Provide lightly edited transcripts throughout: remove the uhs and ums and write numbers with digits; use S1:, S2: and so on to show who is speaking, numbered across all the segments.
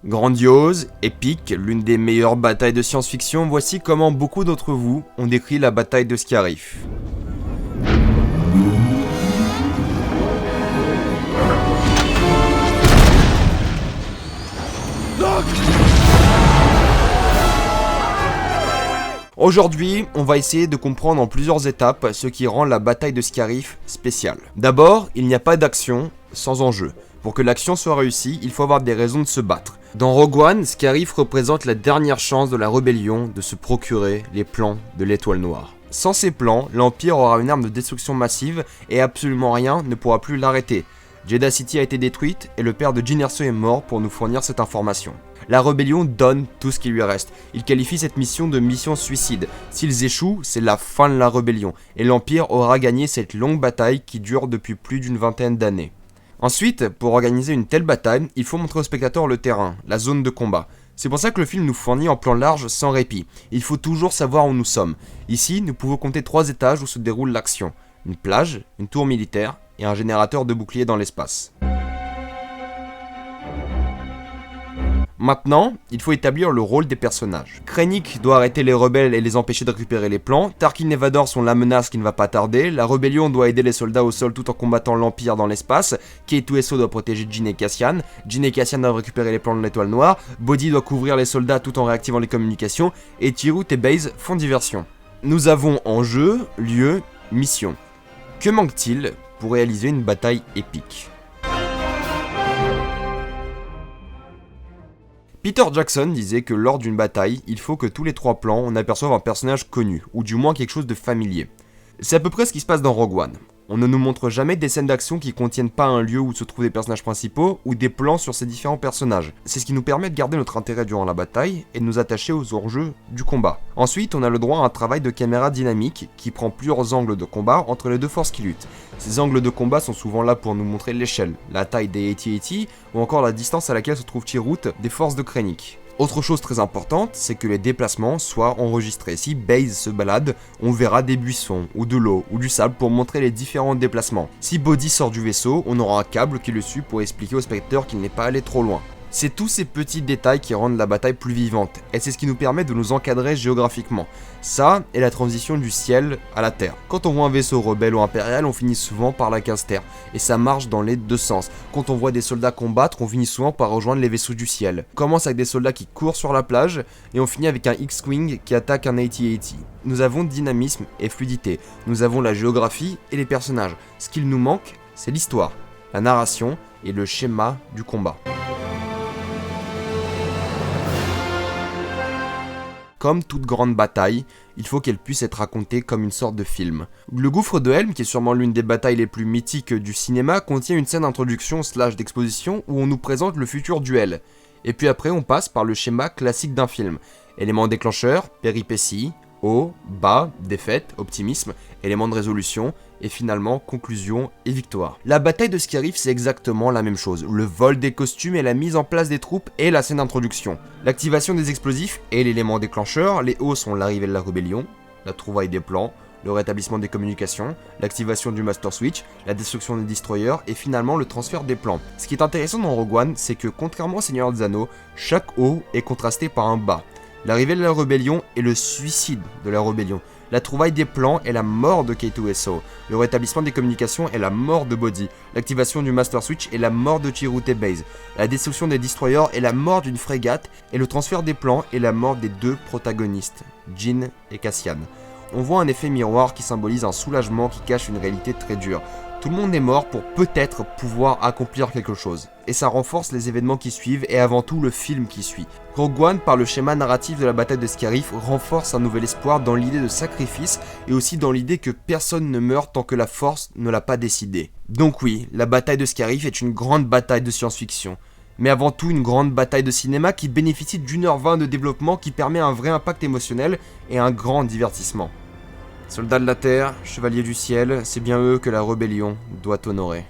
S1: Grandiose, épique, l'une des meilleures batailles de science-fiction, voici comment beaucoup d'entre vous ont décrit la bataille de Scarif. Aujourd'hui, on va essayer de comprendre en plusieurs étapes ce qui rend la bataille de Scarif spéciale. D'abord, il n'y a pas d'action sans enjeu. Pour que l'action soit réussie, il faut avoir des raisons de se battre. Dans Rogue One, Scarif représente la dernière chance de la rébellion de se procurer les plans de l'étoile noire. Sans ces plans, l'Empire aura une arme de destruction massive et absolument rien ne pourra plus l'arrêter. Jedha City a été détruite et le père de Jyn Erso est mort pour nous fournir cette information. La rébellion donne tout ce qui lui reste. Il qualifie cette mission de mission suicide. S'ils échouent, c'est la fin de la rébellion et l'Empire aura gagné cette longue bataille qui dure depuis plus d'une vingtaine d'années. Ensuite, pour organiser une telle bataille, il faut montrer au spectateur le terrain, la zone de combat. C'est pour ça que le film nous fournit en plan large sans répit. Il faut toujours savoir où nous sommes. Ici, nous pouvons compter 3 étages où se déroule l'action. Une plage, une tour militaire et un générateur de boucliers dans l'espace. Maintenant, il faut établir le rôle des personnages. Krennic doit arrêter les rebelles et les empêcher de récupérer les plans, Tarkin et Vador sont la menace qui ne va pas tarder, la rébellion doit aider les soldats au sol tout en combattant l'Empire dans l'espace, K2SO doit protéger Jyn et Cassian doivent récupérer les plans de l'étoile noire, Bodhi doit couvrir les soldats tout en réactivant les communications, et Chirrut et Baze font diversion. Nous avons enjeu, lieu, mission. Que manque-t-il pour réaliser une bataille épique ? Peter Jackson disait que lors d'une bataille, il faut que tous les 3 plans on aperçoive un personnage connu, ou du moins quelque chose de familier. C'est à peu près ce qui se passe dans Rogue One. On ne nous montre jamais des scènes d'action qui contiennent pas un lieu où se trouvent des personnages principaux, ou des plans sur ces différents personnages. C'est ce qui nous permet de garder notre intérêt durant la bataille, et de nous attacher aux enjeux du combat. Ensuite, on a le droit à un travail de caméra dynamique, qui prend plusieurs angles de combat entre les deux forces qui luttent. Ces angles de combat sont souvent là pour nous montrer l'échelle, la taille des AT-AT, ou encore la distance à laquelle se trouve Chirrut des forces de Krennic. Autre chose très importante, c'est que les déplacements soient enregistrés. Si Baze se balade, on verra des buissons, ou de l'eau, ou du sable pour montrer les différents déplacements. Si Bodhi sort du vaisseau, on aura un câble qui le suit pour expliquer au spectateur qu'il n'est pas allé trop loin. C'est tous ces petits détails qui rendent la bataille plus vivante, et c'est ce qui nous permet de nous encadrer géographiquement. Ça est la transition du ciel à la terre. Quand on voit un vaisseau rebelle ou impérial, on finit souvent par la case terre, et ça marche dans les deux sens. Quand on voit des soldats combattre, on finit souvent par rejoindre les vaisseaux du ciel. On commence avec des soldats qui courent sur la plage, et on finit avec un X-Wing qui attaque un AT-AT. Nous avons dynamisme et fluidité, nous avons la géographie et les personnages. Ce qu'il nous manque, c'est l'histoire, la narration et le schéma du combat. Comme toute grande bataille, il faut qu'elle puisse être racontée comme une sorte de film. Le gouffre de Helm, qui est sûrement l'une des batailles les plus mythiques du cinéma, contient une scène d'introduction / d'exposition où on nous présente le futur duel. Et puis après on passe par le schéma classique d'un film. Éléments déclencheurs, péripéties, haut, bas, défaite, optimisme, éléments de résolution, et finalement conclusion et victoire. La bataille de Scarif, c'est exactement la même chose. Le vol des costumes et la mise en place des troupes et la scène d'introduction. L'activation des explosifs est l'élément déclencheur, les hauts sont l'arrivée de la rébellion, la trouvaille des plans, le rétablissement des communications, l'activation du Master Switch, la destruction des destroyers et finalement le transfert des plans. Ce qui est intéressant dans Rogue One, c'est que contrairement au Seigneur des Anneaux, chaque haut est contrasté par un bas. L'arrivée de la rébellion est le suicide de la rébellion. La trouvaille des plans est la mort de K2SO. Le rétablissement des communications est la mort de Bodhi. L'activation du Master Switch est la mort de Chirrut et Baze. La destruction des destroyers est la mort d'une frégate. Et le transfert des plans est la mort des 2 protagonistes, Jyn et Cassian. On voit un effet miroir qui symbolise un soulagement qui cache une réalité très dure. Tout le monde est mort pour peut-être pouvoir accomplir quelque chose. Et ça renforce les événements qui suivent et avant tout le film qui suit. Rogue One, par le schéma narratif de la bataille de Scarif, renforce un nouvel espoir dans l'idée de sacrifice et aussi dans l'idée que personne ne meurt tant que la force ne l'a pas décidé. Donc oui, la bataille de Scarif est une grande bataille de science-fiction. Mais avant tout une grande bataille de cinéma qui bénéficie d'1h20 de développement qui permet un vrai impact émotionnel et un grand divertissement. Soldats de la Terre, chevaliers du ciel, c'est bien eux que la rébellion doit honorer.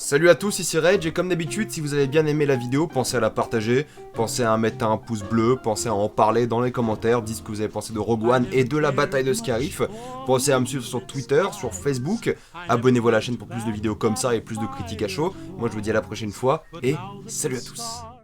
S1: Salut à tous, ici Rage, et comme d'habitude, si vous avez bien aimé la vidéo, pensez à la partager, pensez à mettre un pouce bleu, pensez à en parler dans les commentaires, dites ce que vous avez pensé de Rogue One et de la bataille de Scarif, pensez à me suivre sur Twitter, sur Facebook, abonnez-vous à la chaîne pour plus de vidéos comme ça et plus de critiques à chaud. Moi je vous dis à la prochaine fois, et salut à tous.